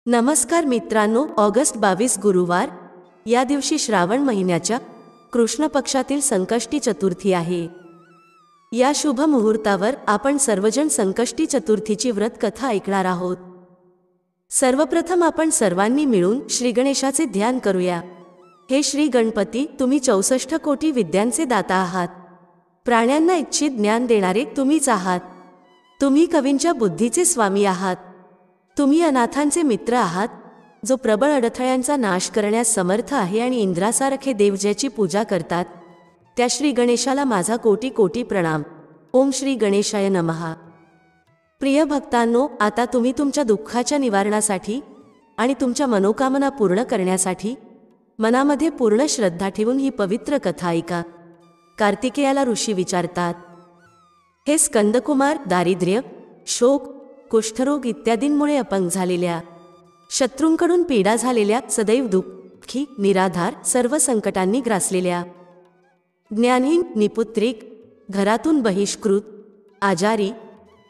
नमस्कार मित्रांनो, ऑगस्ट 22 गुरुवार या दिवशी श्रावण महिन्याच्या कृष्ण पक्षातील संकष्टी चतुर्थी आहे। या शुभ मुहूर्तावर आपण सर्वजण संकष्टी चतुर्थीची व्रत कथा ऐकणार आहोत। सर्वप्रथम आपण सर्वांनी मिळून श्री गणेशाचे ध्यान करूया। हे श्री गणपती, तुम्ही 64 कोटी विद्यांचे दाता आहात। प्राण्यांना इच्छित ज्ञान देणारे तुम्हीच आहात। तुम्ही कवींच्या बुद्धीचे स्वामी आहात। तुम्ही अनाथांचे मित्र आहात, जो प्रबळ अडथळ्यांचा नाश करण्यास समर्थ आहे आणि इंद्रासारखे देव ज्याची पूजा करतात, त्या श्री गणेशाला माझा कोटी कोटी प्रणाम। ओम श्री गणेशाय नमः। प्रिय भक्तांनो, आता तुम्ही तुमच्या दुःखाच्या निवारणासाठी आणि तुमच्या मनोकामना पूर्ण करण्यासाठी मनामध्ये पूर्ण श्रद्धा ठेवून ही पवित्र कथा ऐका। कार्तिकेयाला ऋषी विचारतात, हे स्कंदकुमार, दारिद्र्य, शोक, कुष्ठरोग इत्यादींमुळे अपंग झालेल्या, शत्रूंकडून पीडा झालेल्या, सदैव दुःखी, निराधार, सर्व संकटांनी ग्रासलेल्या, ज्ञानहीन, निपुत्रिक, घरातून बहिष्कृत, आजारी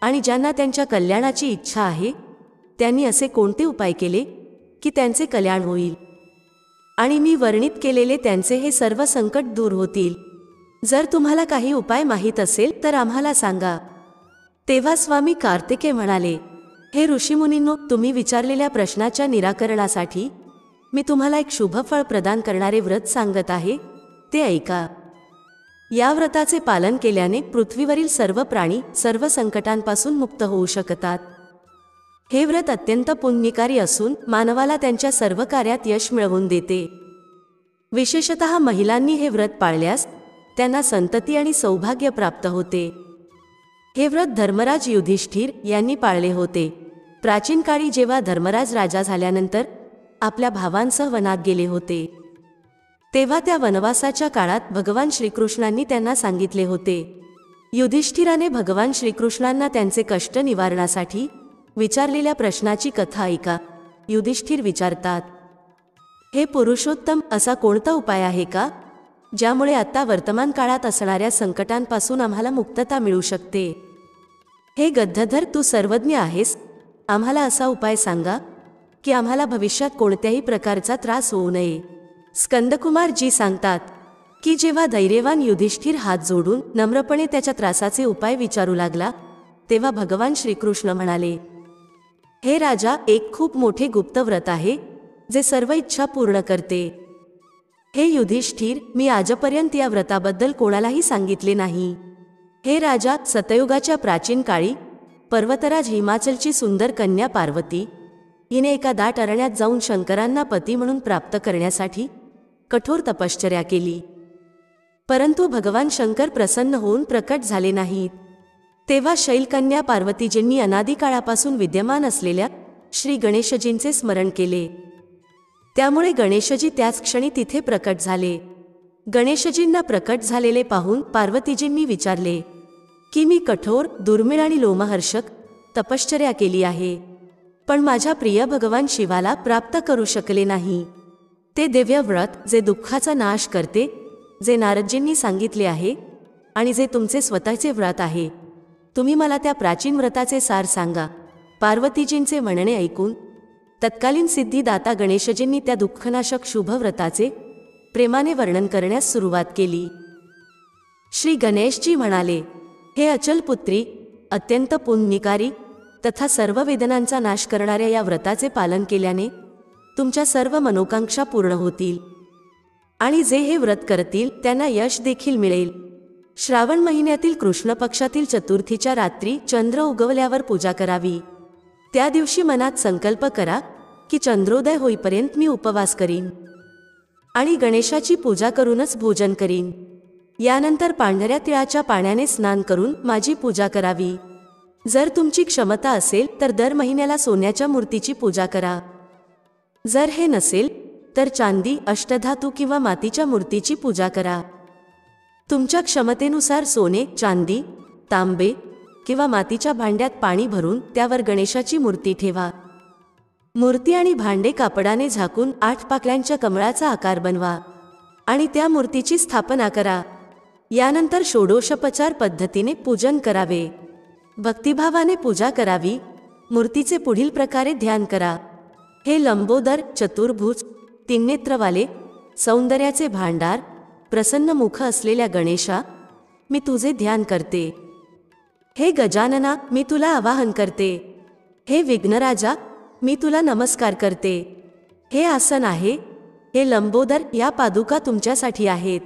आणि ज्यांना त्यांच्या कल्याणाची इच्छा आहे, त्यांनी असे कोणते उपाय केले की त्यांचे कल्याण होईल आणि मी वर्णित केलेले त्यांचे हे सर्व संकट दूर होतील? जर तुम्हाला काही उपाय माहीत असेल तर आम्हाला सांगा। तेव्हा स्वामी कार्तिकेय म्हणाले, हे ऋषीमुनींनो, तुम्ही विचारलेल्या प्रश्नाच्या निराकरणासाठी मी तुम्हाला एक शुभ फळ प्रदान करणारे व्रत सांगत आहे, ते ऐका। या व्रताचे पालन केल्याने पृथ्वीवरील सर्व प्राणी सर्व संकटांपासून मुक्त होऊ शकतात। हे व्रत अत्यंत पुण्यकारी असून मानवाला त्यांच्या सर्व कार्यात यश मिळवून देते। विशेषतः महिलांनी हे व्रत पाळल्यास त्यांना संतती आणि सौभाग्य प्राप्त होते। हे व्रत धर्मराज युधिष्ठिर यांनी पाळले होते। प्राचीन काळी जेव्हा धर्मराज राजा झाल्यानंतर आपल्या भावांसह वनात गेले होते, तेव्हा त्या वनवासाच्या काळात भगवान श्रीकृष्णांनी त्यांना सांगितले होते। युधिष्ठिराने भगवान श्रीकृष्णांना त्यांचे कष्ट निवारणासाठी विचारलेल्या प्रश्नाची कथा ऐका। युधिष्ठिर विचारतात, हे पुरुषोत्तम, असा कोणता उपाय आहे का ज्यामुळे आता वर्तमान काळात असणाऱ्या संकटांपासून आम्हाला मुक्तता मिळू शकते? हे गद्धधर, तू सर्वज्ञ आहेस, आम्हाला असा उपाय सांगा की आम्हाला भविष्यात कोणत्याही प्रकारचा त्रास होऊ नये। स्कंदकुमार जी सांगतात की जेव्हा धैर्यवान युधिष्ठिर हात जोडून नम्रपणे त्याच्या त्रासाचे उपाय विचारू लागला, तेव्हा भगवान श्रीकृष्ण म्हणाले, हे राजा, एक खूप मोठे गुप्त व्रत आहे जे सर्व इच्छा पूर्ण करते। हे युधिष्ठिर, मी आजपर्यंत या व्रताबद्दल कोणालाही सांगितले नाही। हे राजा, सतयुगाच्या प्राचीन काळी पर्वतराज हिमाचलची सुंदर कन्या पार्वती हिने एका दाट अरण्यात जाऊन शंकरांना पती म्हणून प्राप्त करण्यासाठी कठोर तपश्चर्या केली, परंतु भगवान शंकर प्रसन्न होऊन प्रकट झाले नाहीत। तेव्हा शैलकन्या पार्वतीजींनी अनादी काळापासून विद्यमान असलेल्या श्री गणेशजींचे स्मरण केले। त्यामुळे गणेशजी त्याच क्षणी तिथे प्रकट झाले। गणेशजींना प्रकट झालेले पाहून पार्वतीजींनी विचारले की मी कठोर, दुर्मिळ आणि लोमहर्षक तपश्चर्या केली आहे, पण माझ्या प्रिय भगवान शिवाला प्राप्त करू शकले नाही। ते दिव्य व्रत जे दुःखाचा नाश करते, जे नारदजींनी सांगितले आहे आणि जे तुमचे स्वतःचे व्रत आहे, तुम्ही मला त्या प्राचीन व्रताचे सार सांगा। पार्वतीजींचे म्हणणे ऐकून तत्कालीन सिद्धिदाता गणेशजींनी त्या दुःखनाशक शुभ व्रताचे प्रेमाने वर्णन करण्यास सुरुवात केली। श्री गणेशजी म्हणाले, हे अचलपुत्री, अत्यंत पुण्यकारी तथा सर्व वेदनांचा नाश करणाऱ्या या व्रताचे पालन केल्याने तुमच्या सर्व मनोकांक्षा पूर्ण होतील आणि जे हे व्रत करतील त्यांना यश देखील मिळेल। श्रावण महिन्यातील कृष्ण पक्षातील चतुर्थीच्या रात्री चंद्र उगवल्यावर पूजा करावी। त्या दिवशी मनात संकल्प करा की चंद्रोदय होईपर्यंत मी उपवास करीन आणि गणेशाची पूजा करूनच भोजन करीन। यानंतर पांढऱ्या तिळाच्या पाण्याने स्नान करून माझी पूजा करावी। जर तुमची क्षमता असेल तर दर महिन्याला सोन्याच्या मूर्तीची पूजा करा। जर हे नसेल तर चांदी, अष्टधातू किंवा मातीच्या मूर्तीची पूजा करा। तुमच्या क्षमतेनुसार सोने, चांदी, तांबे किंवा मातीच्या भांड्यात पाणी भरून त्यावर गणेशाची मूर्ती ठेवा। मूर्ती आणि भांडे कापडाने झाकून 8 पाकळ्यांच्या कमळाचा आकार बनवा आणि त्या मूर्तीची स्थापना करा। यानंतर षोडशोपचार पद्धतीने पूजन करावे। भक्तिभावाने पूजा करावी। मूर्तीचे पुढील प्रकारे ध्यान करा, हे लंबोदर, चतुर्भुज, तीननेत्रवाले, सौंदर्याचे भांडार, प्रसन्न मुख असलेल्या गणेशा, मी तुझे ध्यान करते. हे गजानना, मी तुला आवाहन करते. हे विघ्नराजा, मी तुला नमस्कार करते. हे आसन आहे, हे लंबोदर, या पादुका तुमच्यासाठी आहेत.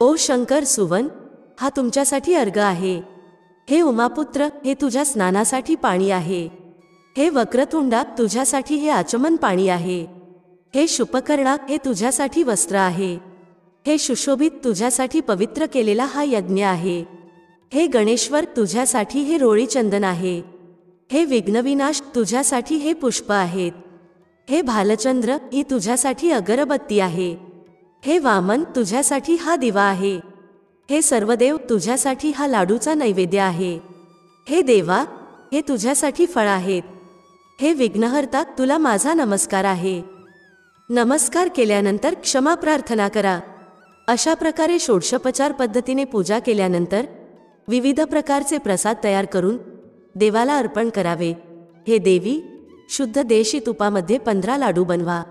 ओ शंकर सुवन, हा तुमच्यासाठी अर्घ आहे. हे उमापुत्र, हे तुझ्या स्नानासाठी पाणी आहे. हे वक्रतुंडा, तुझ्यासाठी हे आचमन पाणी आहे. हे शुपकर्णा, हे तुझ्यासाठी वस्त्र आहे. हे सुशोभित, तुझ्यासाठी पवित्र केलेला हा यज्ञ आहे. हे गणेश्वर, तुझ्यासाठी हे रोळी चंदन आहे. हे विघ्नविनाश, तुझ्यासाठी हे पुष्प आहेत. हे भालचंद्र, ही तुझ्यासाठी अगरबत्ती आहे. हे वामन, तुझ्यासाठी हा दिवा आहे. हे सर्वदेव, तुझ्यासाठी हा लाडूचा नैवेद्य आहे. हे देवा, हे तुझ्यासाठी फळ आहेत. हे विघ्नहर्ता, तुला माझा नमस्कार आहे. नमस्कार केल्यानंतर क्षमा प्रार्थना करा. अशा प्रकारे षोडशोपचार पद्धतीने पूजा केल्यानंतर विविध प्रकारचे प्रसाद तयार करून देवाला अर्पण करावे. हे देवी, शुद्ध देशी तुपामध्ये 15 लाडू बनवा.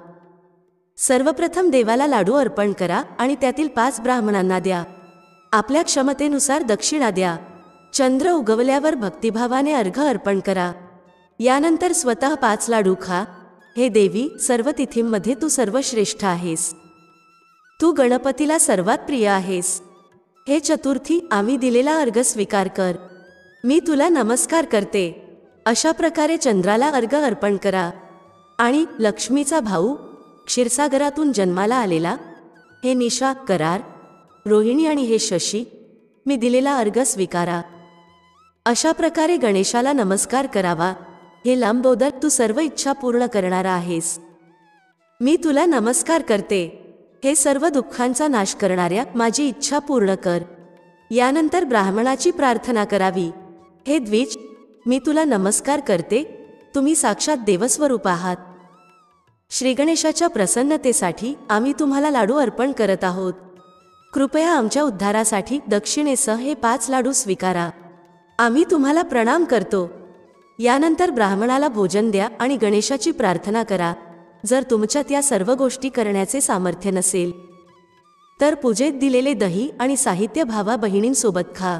सर्वप्रथम देवाला लाडू अर्पण करा आणि त्यातील 5 ब्राह्मणांना द्या. आपल्या क्षमतेनुसार दक्षिणा द्या. चंद्र उगवल्यावर भक्तिभावाने अर्घ अर्पण करा. यानंतर स्वतः 5 लाडू खा. हे देवी, सर्व तिथींमध्ये तू सर्वश्रेष्ठ आहेस. तू गणपतीला सर्वात प्रिय आहेस. हे चतुर्थी, आम्ही दिलेला अर्घ स्वीकार कर. मी तुला नमस्कार करते. अशा प्रकारे चंद्राला अर्घ अर्पण करा. आणि लक्ष्मीचा भाऊ, क्षीरसागरातून जन्माला आलेला, हे निशा, करार, रोहिणी आणि हे शशी, मी दिलेला अर्घ स्वीकारा. अशा प्रकारे गणेशाला नमस्कार करावा. हे लंबोदर, तू सर्व इच्छा पूर्ण करणारा आहेस. मी तुला नमस्कार करते. हे सर्व दुःखांचा नाश करणाऱ्या, माझी इच्छा पूर्ण कर. यानंतर ब्राह्मणाची प्रार्थना करावी. हे द्विज, मी तुला नमस्कार करते. तुम्ही साक्षात देवस्वरूप आहात. श्रीगणेशाच्या प्रसन्नतेसाठी आम्ही तुम्हाला लाडू अर्पण करत आहोत. कृपया आमच्या उद्धारासाठी दक्षिणेसह हे 5 लाडू स्वीकारा. आम्ही तुम्हाला प्रणाम करतो. यानंतर ब्राह्मणाला भोजन द्या आणि गणेशाची प्रार्थना करा. जर तुमच्यात या सर्व गोष्टी करण्याचे सामर्थ्य नसेल तर पूजेत दिलेले दही आणि साहित्य भावा बहिणींसोबत खा.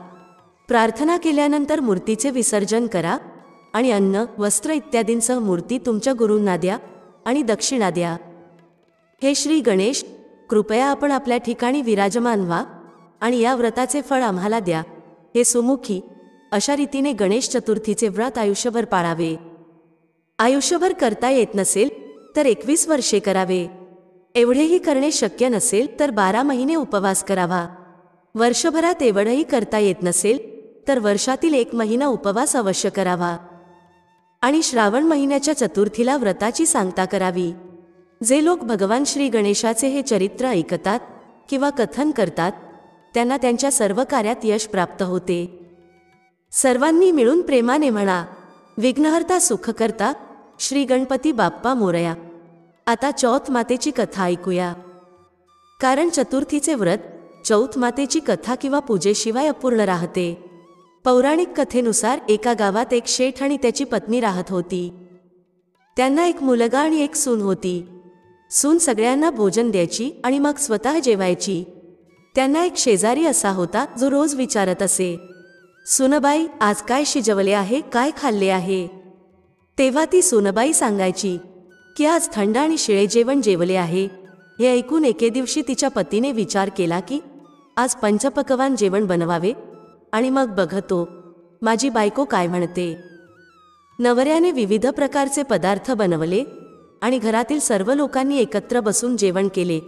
प्रार्थना केल्यानंतर मूर्तीचे विसर्जन करा आणि अन्न, वस्त्र इत्यादींसह मूर्ती तुमच्या गुरूंना द्या आणि दक्षिणा द्या. हे श्री गणेश, कृपया आपण आपल्या ठिकाणी विराजमान व्हा आणि या व्रताचे फळ आम्हाला द्या. हे सुमुखी, अशा रीतीने गणेश चतुर्थीचे व्रत आयुष्यभर पाळावे. आयुष्यभर करता येत नसेल तर 21 वर्षे करावे. एवढेही करणे शक्य नसेल तर 12 महिने उपवास करावा. वर्षभरात एवढंही करता येत नसेल तर वर्षातील 1 महिना उपवास अवश्य करावा. आणि श्रावण महिन्याच्या चतुर्थीला व्रताची सांगता करावी. जे लोक भगवान श्री गणेशाचे हे चरित्र ऐकतात किंवा कथन करतात त्यांना त्यांच्या सर्व कार्यात यश प्राप्त होते. सर्वांनी मिळून प्रेमाने म्हणा, विघ्नहर्ता सुखकर्ता श्री गणपती बाप्पा मोरया. आता चौथ मातेची कथा ऐकूया. कारण चतुर्थीचे व्रत चौथ मातेची कथा किंवा पूजेशिवाय अपूर्ण राहते. पौराणिक कथेनुसार एका गावात एक शेठ आणि त्याची पत्नी राहत होती. त्यांना एक मुलगा आणि एक सून होती. सून सगळ्यांना भोजन द्यायची आणि मग स्वतः जेवायची. त्यांना एक शेजारी असा होता जो रोज विचारत असे, सुनबाई, आज काय शिजवले आहे, काय खाल्ले आहे. तेव्हा ती सुनबाई सांगायची की आज थंड आणि शिळे जेवण जेवले आहे. हे ऐकून एके दिवशी तिच्या पतीने विचार केला की आज पंचपक्वान्न जेवण बनवावे आणि मग बघतो माझी बायको काय म्हणते. नवऱ्याने विविध प्रकारचे पदार्थ बनवले आणि घरातील सर्व लोकांनी एकत्र बसून जेवण केले.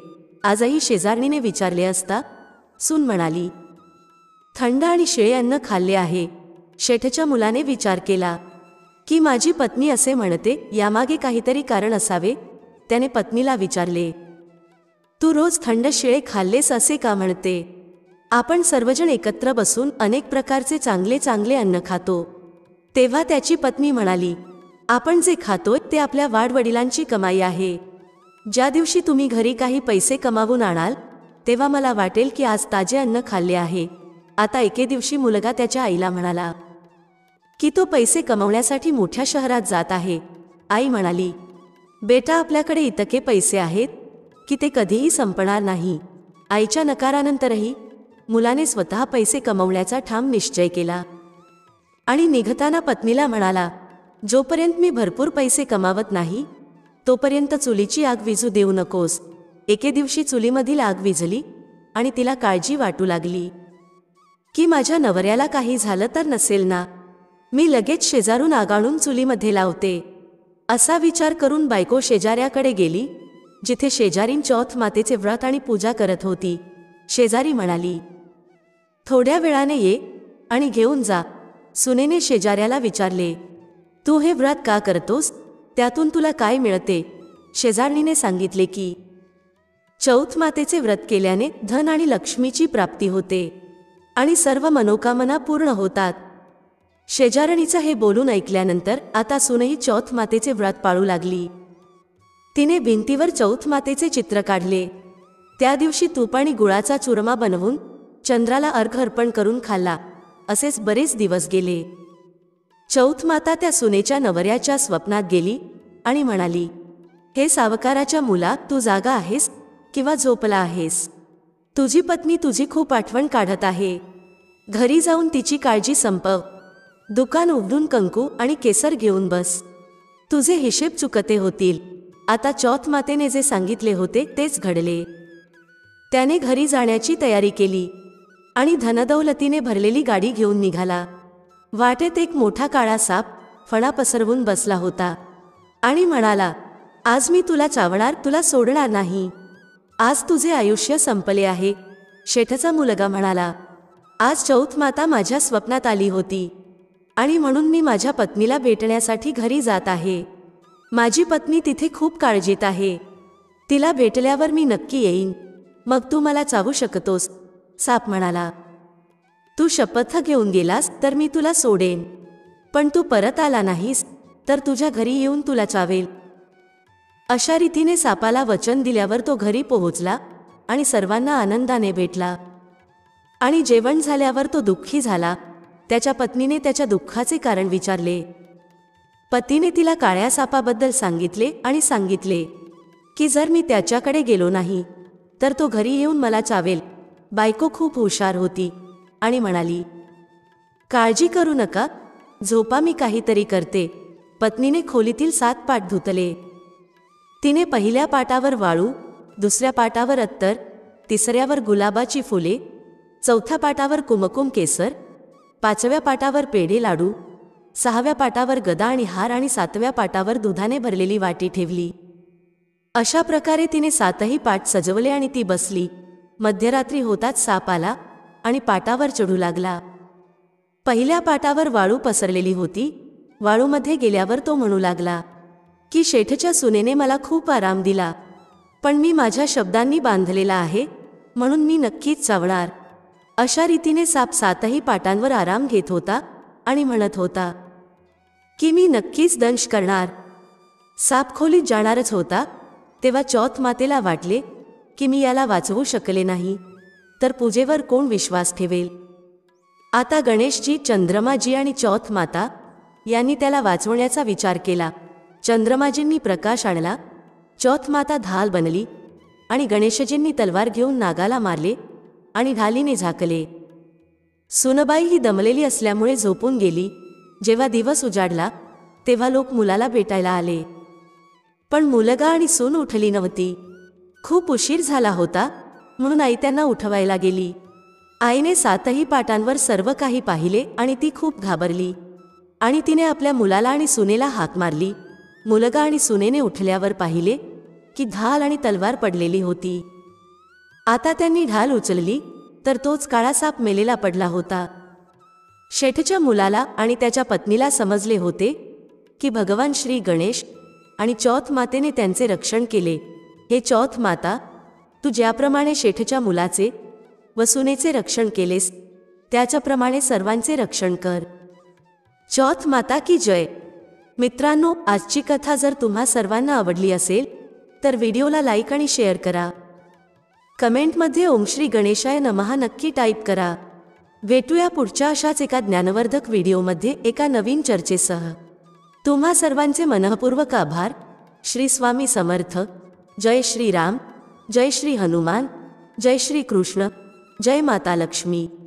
आजही शेजारणीने विचारले असता सून म्हणाली, थंड आणि शिळे अन्न खाल्ले आहे. शेठच्या मुलाने विचार केला की माझी पत्नी असे म्हणते, यामागे काहीतरी कारण असावे. त्याने पत्नीला विचारले, तू रोज थंड शिळे खाल्लेस असे का म्हणते. आपण सर्वजण एकत्र बसून अनेक प्रकारचे चांगले चांगले अन्न खातो. तेव्हा त्याची पत्नी म्हणाली, आपण जे खातोय ते आपल्या वाडवडिलांची कमाई आहे. ज्या दिवशी तुम्ही घरी काही पैसे कमावून आणाल तेव्हा मला वाटेल की आज ताजे अन्न खाल्ले आहे. आता एके दिवशी मुलगा त्याच्या आईला म्हणाला की तो पैसे कमवण्यासाठी मोठ्या शहरात जात आहे. आई म्हणाली, बेटा, आपल्याकडे इतके पैसे आहेत की ते कधीही संपणार नाही. आईच्या नकारानंतरही मुलाने स्वतः पैसे कमवण्याचा ठाम निश्चय केला आणि निघताना पत्नीला म्हणाला, जोपर्यंत मी भरपूर पैसे कमावत नाही तोपर्यंत चुलीची आग विझू देऊ नकोस. एके दिवशी चुलीमधील आग विझली आणि तिला काळजी वाटू लागली की माझ्या नवऱ्याला काही झालं तर नसेल ना. मी लगेच शेजारून आग आणून चुलीमध्ये लावते. असा विचार करून बायको शेजाऱ्याकडे गेली, जिथे शेजारीन चौथ मातेचे व्रत आणि पूजा करत होती. शेजारी म्हणाली, थोड्या वेळाने ये आणि घेऊन जा. सुनेने शेजाऱ्याला विचारले, तू हे व्रत का करतोस? त्यातून तुला काय मिळते? शेजारणीने सांगितले की चौथ मातेचे व्रत केल्याने धन आणि लक्ष्मीची प्राप्ती होते आणि सर्व मनोकामना पूर्ण होतात. शेजारणीचं हे बोलून ऐकल्यानंतर आता सुनही चौथ मातेचे व्रत पाळू लागली. तिने भिंतीवर चौथ मातेचे चित्र काढले. त्या दिवशी तूप आणि गुळाचा चुरमा बनवून चंद्राला अर्घ अर्पण करून खाल्ला. असेच बरेच दिवस गेले. चौथ माता त्या सुनेच्या नवऱ्याच्या स्वप्नात गेली आणि म्हणाली, हे सावकाराच्या मुला, तू जागा आहेस किंवा झोपला आहेस? तुझी पत्नी तुझी खूप आठवण काढत आहे. घरी जाऊन तिची काळजी संपव. दुकान उघडून कंकू आणि केसर घेऊन बस. तुझे हिशेब चुकते होतील. आता चौथ मातेने जे सांगितले होते तेच घडले. त्याने घरी जाण्याची तयारी केली आणि धनदौलतीने भरलेली गाडी घेऊन निघाला. वाटेत एक मोठा काळा साप फणा पसरवून बसला होता आणि म्हणाला, आज मी तुला चावणार, तुला सोडणार नाही. आज तुझे आयुष्य संपले आहे. शेठचा मुलगा म्हणाला, आज चौथ माता माझ्या स्वप्नात आली होती आणि म्हणून मी माझ्या पत्नीला भेटण्यासाठी घरी जात आहे. माझी पत्नी तिथे खूप काळजीत आहे. तिला भेटल्यावर मी नक्की येईन. मग तू मला चावू शकतोस. साप म्हणाला, तू शपथ घेऊन गेलास तर मी तुला सोडेन, पण तू परत आला नाहीस तर तुझ्या घरी येऊन तुला चावेल. अशा रीतीने सापाला वचन दिल्यावर तो घरी पोहोचला आणि सर्वांना आनंदाने भेटला. आणि जेवण झाल्यावर तो दुःखी झाला. त्याच्या पत्नीने त्याच्या दुःखाचे कारण विचारले. पतीने तिला काळ्या सापाबद्दल सांगितले आणि सांगितले की जर मी त्याच्याकडे गेलो नाही तर तो घरी येऊन मला चावेल. बायको खूप हुशार होती आणि म्हणाली, काळजी करू नका, झोपा, मी काहीतरी करते. पत्नीने खोलीतील 7 पाट धुतले. तिने पहिल्या पाटावर वाळू, दुसऱ्या पाटावर अत्तर, तिसऱ्यावर गुलाबाची फुले, चौथ्या पाटावर कुमकुम केसर, 5व्या पाटावर पेढे लाडू, 6व्या पाटावर गदा आणि हार आणि 7व्या पाटावर दुधाने भरलेली वाटी ठेवली. अशा प्रकारे तिने 7ही पाट सजवले आणि ती बसली. मध्यरात्री होताच साप आला आणि पाटावर चढू लागला. पहिल्या पाटावर वाळू पसरलेली होती. वाळूमध्ये गेल्यावर तो म्हणू लागला की शेठच्या सुनेने मला खूप आराम दिला, पण मी माझ्या शब्दांनी बांधलेला आहे, म्हणून मी नक्कीच चावणार. अशा रीतीने साप 7ही पाटांवर आराम घेत होता आणि म्हणत होता की मी नक्कीच दंश करणार. साप खोलीत जाणारच होता तेव्हा चौथ मातेला वाटले की मी याला वाचवू शकले नाही तर पूजेवर कोण विश्वास ठेवेल. आता गणेशजी, चंद्रमाजी आणि चौथ माता यांनी त्याला वाचवण्याचा विचार केला. चंद्रमाजींनी प्रकाश आणला, चौथ माता ढाल बनली आणि गणेशजींनी तलवार घेऊन नागाला मारले आणि ढालीने झाकले. सुनबाई ही दमलेली असल्यामुळे झोपून गेली. जेव्हा दिवस उजाडला तेव्हा लोक मुलाला भेटायला आले, पण मुलगा आणि सून उठली नव्हती. खूप उशीर झाला होता म्हणून आई त्यांना उठवायला गेली. आईने 7ही पाटांवर सर्व काही पाहिले आणि ती खूप घाबरली आणि तिने आपल्या मुलाला आणि सुनेला हाक मारली. मुलगा आणि सुनेने उठल्यावर पाहिले की ढाल आणि तलवार पडलेली होती. आता त्यांनी ढाल उचलली तर तोच काळा साप मेलेला पडला होता. शेठच्या मुलाला आणि त्याच्या पत्नीला समजले होते की भगवान श्री गणेश आणि चौथ मातेने त्यांचे रक्षण केले. हे चौथ माता, तू ज्याप्रमाणे शेठच्या मुलाचे व सुनेचे रक्षण केलेस त्याच्याप्रमाणे सर्वांचे रक्षण कर. चौथ माता की जय. मित्रांनो, आजची कथा जर तुम्हा सर्वांना आवडली असेल तर व्हिडिओला लाईक आणि शेअर करा. कमेंटमध्ये ओम श्री गणेशाय नमः नक्की टाईप करा. भेटूया पुढच्या अशाच एका ज्ञानवर्धक व्हिडिओमध्ये एका नवीन चर्चेसह. तुम्हा सर्वांचे मनःपूर्वक आभार. श्री स्वामी समर्थ. जय श्री राम. जय श्री हनुमान. जय श्री कृष्ण. जय माता लक्ष्मी.